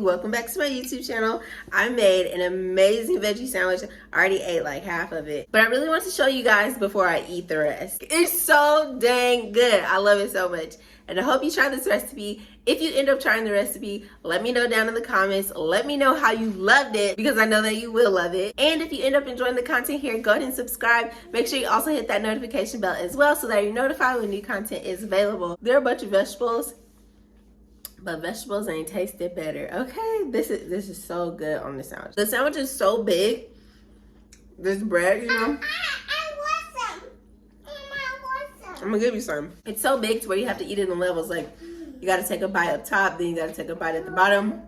welcome back to my YouTube channel. I made an amazing veggie sandwich. I already ate like half of it, but I really want to show you guys before I eat the rest. It's so dang good. I love it so much, and I hope you try this recipe. If you end up trying the recipe, let me know down in the comments. Let me know how you loved it, because I know that you will love it. And if you end up enjoying the content here, go ahead and subscribe. Make sure you also hit that notification bell as well, so that you're notified when new content is available. There are a bunch of vegetables, but vegetables ain't tasted better. Okay, this is so good on the sandwich. The sandwich is so big. This bread, you know. I want some. I'm gonna give you some. It's so big to where you have to eat it in levels. Like, you gotta take a bite up top, then you gotta take a bite at the bottom.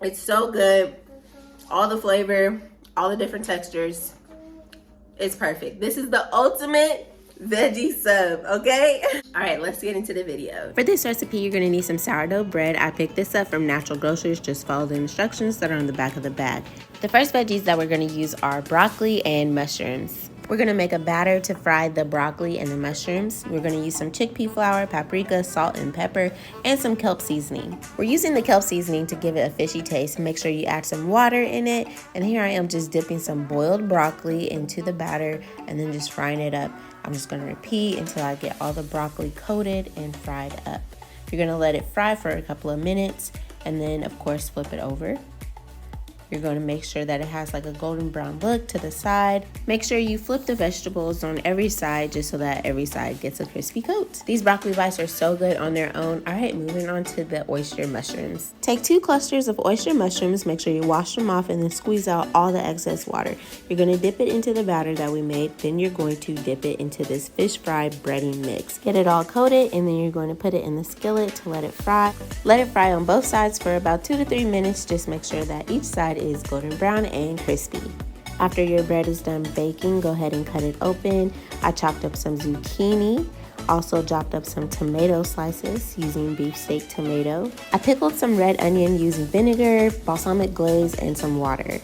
It's so good. All the flavor, all the different textures. It's perfect. This is the ultimate veggie sub, okay? All right, let's get into the video. For this recipe, you're gonna need some sourdough bread. I picked this up from Natural Grocers. Just follow the instructions that are on the back of the bag. The first veggies that we're gonna use are broccoli and mushrooms. We're gonna make a batter to fry the broccoli and the mushrooms. We're gonna use some chickpea flour, paprika, salt and pepper, and some kelp seasoning. We're using the kelp seasoning to give it a fishy taste. Make sure you add some water in it. And here I am just dipping some boiled broccoli into the batter and then just frying it up. I'm just gonna repeat until I get all the broccoli coated and fried up. You're gonna let it fry for a couple of minutes and then of course flip it over. You're going to make sure that it has like a golden brown look to the side. Make sure you flip the vegetables on every side just so that every side gets a crispy coat. These broccoli bites are so good on their own. All right, moving on to the oyster mushrooms. Take 2 clusters of oyster mushrooms. Make sure you wash them off and then squeeze out all the excess water. You're going to dip it into the batter that we made. Then you're going to dip it into this fish fry breading mix. Get it all coated and then you're going to put it in the skillet to let it fry. Let it fry on both sides for about 2 to 3 minutes. Just make sure that each side is golden brown and crispy. After your bread is done baking, go ahead and cut it open. I chopped up some zucchini, also chopped up some tomato slices using beefsteak tomato. I pickled some red onion using vinegar, balsamic glaze, and some water.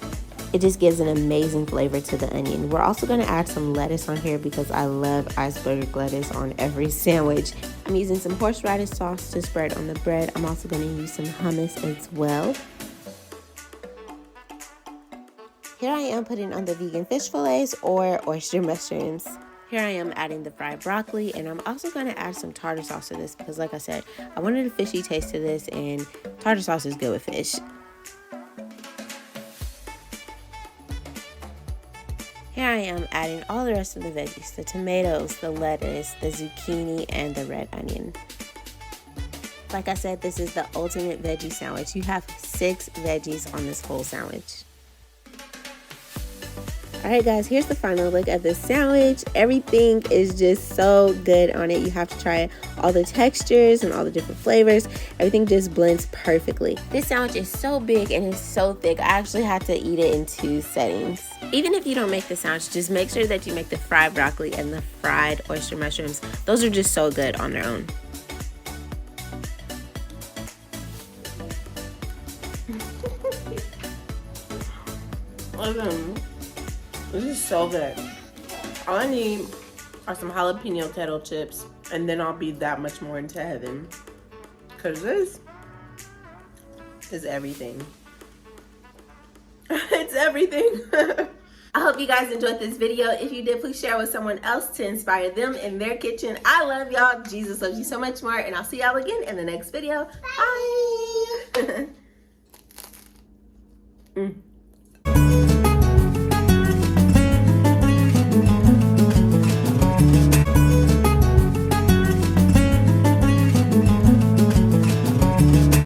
It just gives an amazing flavor to the onion. We're also going to add some lettuce on here because I love iceberg lettuce on every sandwich. I'm using some horseradish sauce to spread on the bread. I'm also going to use some hummus as well. Here I am putting on the vegan fish fillets or oyster mushrooms. Here I am adding the fried broccoli, and I'm also going to add some tartar sauce to this because, like I said, I wanted a fishy taste to this, and tartar sauce is good with fish. Here I am adding all the rest of the veggies, the tomatoes, the lettuce, the zucchini, and the red onion. Like I said, this is the ultimate veggie sandwich. You have 6 veggies on this whole sandwich. Alright guys, here's the final look at this sandwich. Everything is just so good on it. You have to try it. All the textures and all the different flavors. Everything just blends perfectly. This sandwich is so big and it's so thick. I actually had to eat it in 2 settings. Even if you don't make the sandwich, just make sure that you make the fried broccoli and the fried oyster mushrooms. Those are just so good on their own. This is so good. All I need are some jalapeno kettle chips, and then I'll be that much more into heaven. Cause this is everything. It's everything. I hope you guys enjoyed this video. If you did, please share with someone else to inspire them in their kitchen. I love y'all. Jesus loves you so much more, and I'll see y'all again in the next video. Bye.